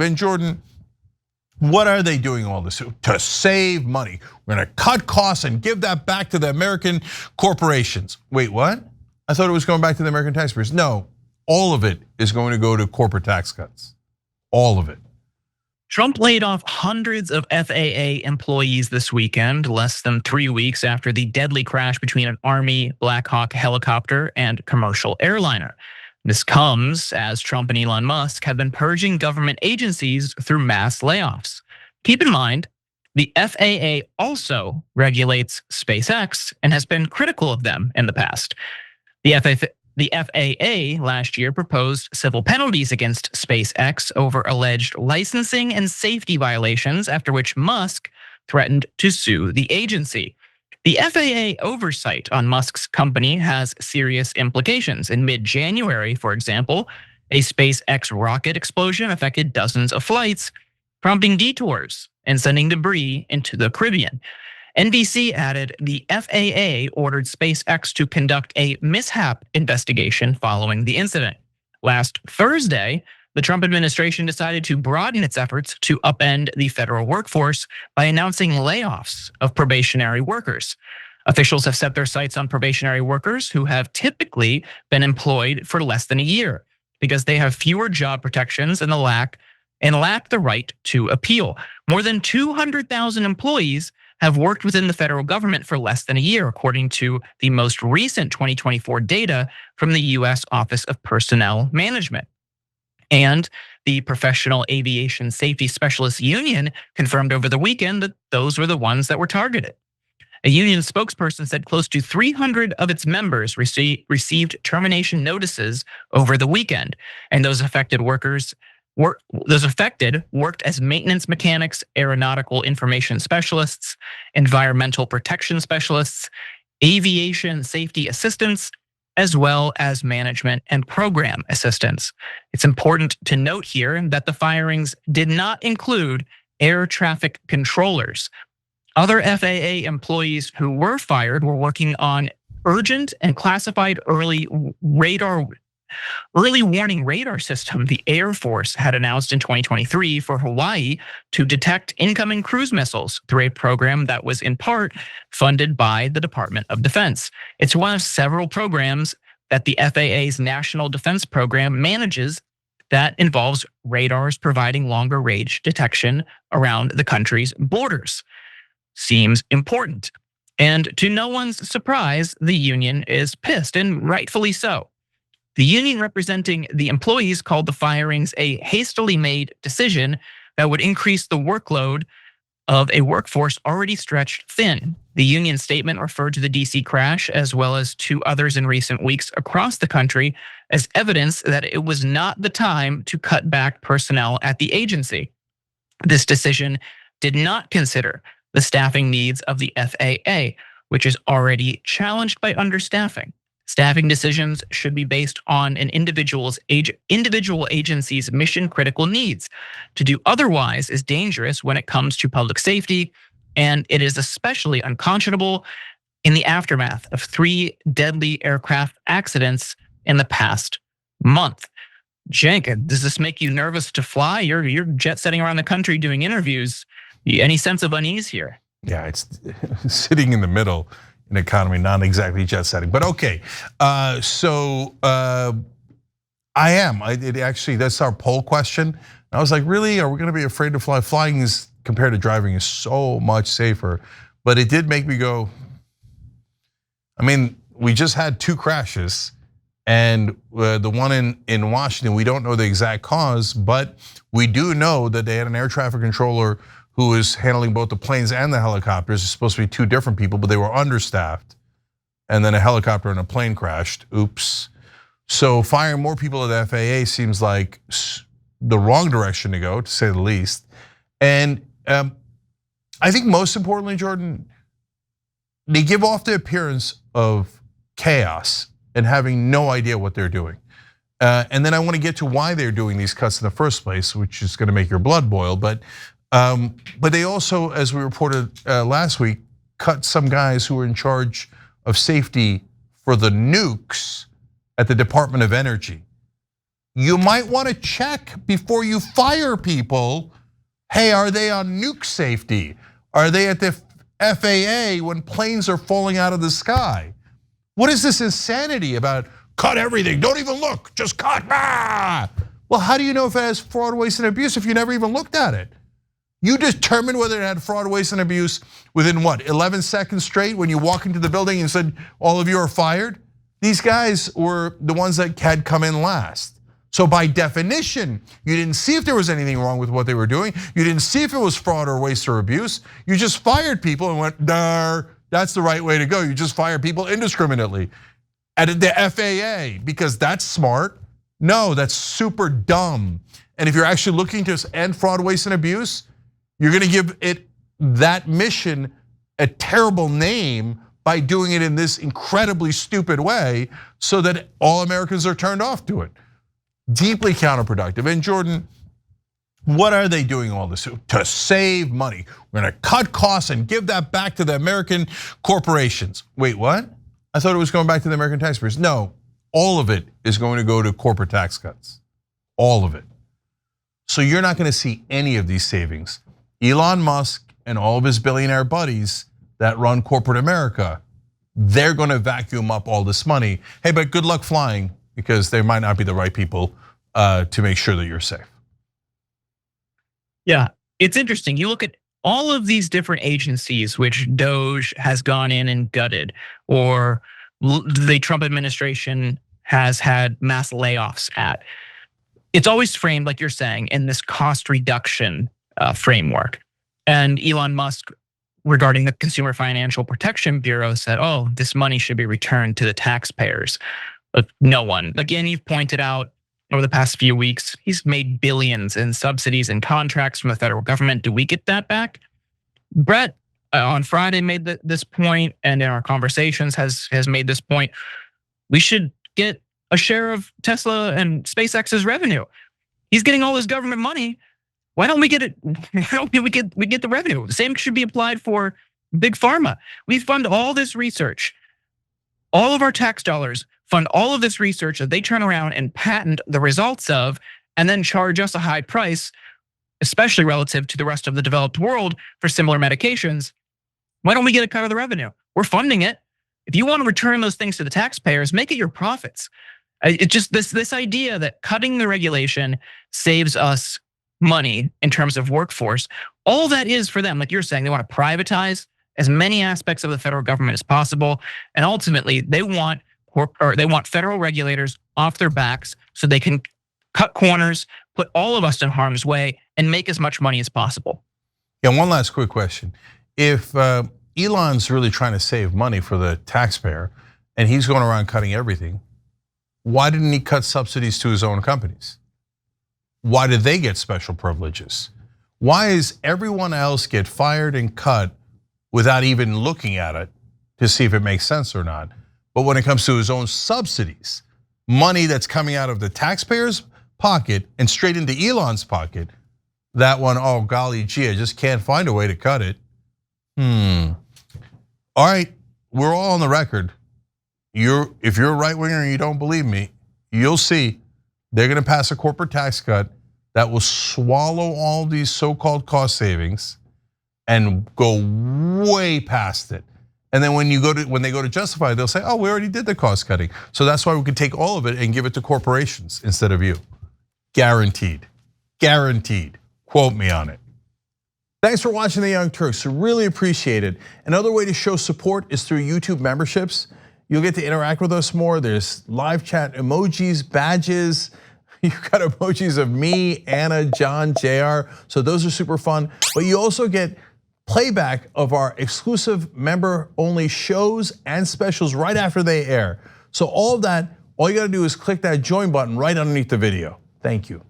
Ben Jordan, what are they doing all this to save money? We're gonna cut costs and give that back to the American corporations. Wait, what? I thought it was going back to the American taxpayers. No, all of it is going to go to corporate tax cuts. All of it. Trump laid off hundreds of FAA employees this weekend, less than 3 weeks after the deadly crash between an Army Black Hawk helicopter and commercial airliner. This comes as Trump and Elon Musk have been purging government agencies through mass layoffs. Keep in mind, the FAA also regulates SpaceX and has been critical of them in the past. The FAA last year proposed civil penalties against SpaceX over alleged licensing and safety violations, after which Musk threatened to sue the agency. The FAA oversight on Musk's company has serious implications. In mid-January, for example, a SpaceX rocket explosion affected dozens of flights, prompting detours and sending debris into the Caribbean. NBC added the FAA ordered SpaceX to conduct a mishap investigation following the incident. Last Thursday, the Trump administration decided to broaden its efforts to upend the federal workforce by announcing layoffs of probationary workers. Officials have set their sights on probationary workers who have typically been employed for less than a year because they have fewer job protections and lack the right to appeal. More than 200,000 employees have worked within the federal government for less than a year, according to the most recent 2024 data from the US Office of Personnel Management. And the Professional Aviation Safety Specialists Union confirmed over the weekend that those were the ones that were targeted. A union spokesperson said close to 300 of its members received termination notices over the weekend, and those affected worked as maintenance mechanics, aeronautical information specialists, environmental protection specialists, aviation safety assistants, as well as management and program assistants. It's important to note here that the firings did not include air traffic controllers. Other FAA employees who were fired were working on urgent and classified early warning radar system the Air Force had announced in 2023 for Hawaii to detect incoming cruise missiles through a program that was in part funded by the Department of Defense. It's one of several programs that the FAA's National Defense Program manages that involves radars providing longer range detection around the country's borders. Seems important. And to no one's surprise, the union is pissed, and rightfully so. The union representing the employees called the firings a hastily made decision that would increase the workload of a workforce already stretched thin. The union statement referred to the DC crash, as well as two others in recent weeks across the country, as evidence that it was not the time to cut back personnel at the agency. This decision did not consider the staffing needs of the FAA, which is already challenged by understaffing. Staffing decisions should be based on an individual agency's mission-critical needs. To do otherwise is dangerous when it comes to public safety, and it is especially unconscionable in the aftermath of 3 deadly aircraft accidents in the past month. Cenk, does this make you nervous to fly? You're jet-setting around the country doing interviews. Any sense of unease here? Yeah, it's sitting in the middle. An economy, not exactly jet setting, but okay. I am. That's our poll question. And I was like, really? Are we going to be afraid to fly? Flying is, compared to driving, is so much safer. But it did make me go. I mean, we just had 2 crashes, and the one in Washington, we don't know the exact cause, but we do know that they had an air traffic controller who was handling both the planes and the helicopters. It's supposed to be 2 different people, but they were understaffed. And then a helicopter and a plane crashed. Oops. So firing more people at the FAA seems like the wrong direction to go, to say the least. And I think most importantly, Jordan, they give off the appearance of chaos and having no idea what they're doing. And then I want to get to why they're doing these cuts in the first place, which is going to make your blood boil. But they also, as we reported last week, cut some guys who were in charge of safety for the nukes at the Department of Energy. you might want to check before you fire people. Hey, are they on nuke safety? Are they at the FAA when planes are falling out of the sky? What is this insanity about cut everything, don't even look, just cut? Well, how do you know if it has fraud, waste, and abuse if you never even looked at it? You determined whether it had fraud, waste, and abuse within what, 11 seconds straight when you walk into the building and said, all of you are fired? These guys were the ones that had come in last. So by definition, you didn't see if there was anything wrong with what they were doing. You didn't see if it was fraud or waste or abuse. You just fired people and went, "Dar, that's the right way to go." You just fire people indiscriminately. At the FAA, because that's smart. No, that's super dumb. And if you're actually looking to end fraud, waste, and abuse, you're gonna give it that mission a terrible name by doing it in this incredibly stupid way so that all Americans are turned off to it. Deeply counterproductive. And Jordan, what are they doing all this to save money? We're gonna cut costs and give that back to the American corporations. Wait, what? I thought it was going back to the American taxpayers. No, all of it is going to go to corporate tax cuts. All of it. So you're not gonna see any of these savings. Elon Musk and all of his billionaire buddies that run corporate America, they're gonna vacuum up all this money. Hey, but good luck flying, because they might not be the right people to make sure that you're safe. Yeah, it's interesting. You look at all of these different agencies which Doge has gone in and gutted, or the Trump administration has had mass layoffs at. It's always framed, like you're saying, in this cost reduction framework. And Elon Musk, regarding the Consumer Financial Protection Bureau, said, oh, this money should be returned to the taxpayers. But no one. Again, you've pointed out over the past few weeks, he's made billions in subsidies and contracts from the federal government. Do we get that back? Brett on Friday made this point, and in our conversations has made this point. We should get a share of Tesla and SpaceX's revenue. He's getting all this government money. Why don't we get it? We get the revenue. The same should be applied for big pharma. We fund all this research. All of our tax dollars fund all of this research that they turn around and patent the results of, and then charge us a high price, especially relative to the rest of the developed world for similar medications. Why don't we get a cut of the revenue? We're funding it. If you want to return those things to the taxpayers, make it your profits. It's just this idea that cutting the regulation saves us money in terms of workforce. All that is for them, like you're saying, they want to privatize as many aspects of the federal government as possible, and ultimately they want federal regulators off their backs so they can cut corners, put all of us in harm's way, and make as much money as possible. Yeah, one last quick question. If Elon's really trying to save money for the taxpayer and he's going around cutting everything, why didn't he cut subsidies to his own companies? Why did they get special privileges? Why is everyone else get fired and cut without even looking at it to see if it makes sense or not? But when it comes to his own subsidies, money that's coming out of the taxpayer's pocket and straight into Elon's pocket, that one, oh golly gee, I just can't find a way to cut it. All right, we're all on the record. If you're a right winger and you don't believe me, you'll see they're gonna pass a corporate tax cut that will swallow all these so-called cost savings and go way past it. And then when they go to justify it, they'll say, oh, we already did the cost cutting. So that's why we can take all of it and give it to corporations instead of you. Guaranteed, guaranteed. Quote me on it. Thanks for watching the Young Turks, really appreciate it. Another way to show support is through YouTube memberships. You'll get to interact with us more. There's live chat emojis, badges. You've got emojis of me, Anna, John, JR. So those are super fun. But you also get playback of our exclusive member-only shows and specials right after they air. So all of that, all you gotta do is click that join button right underneath the video. Thank you.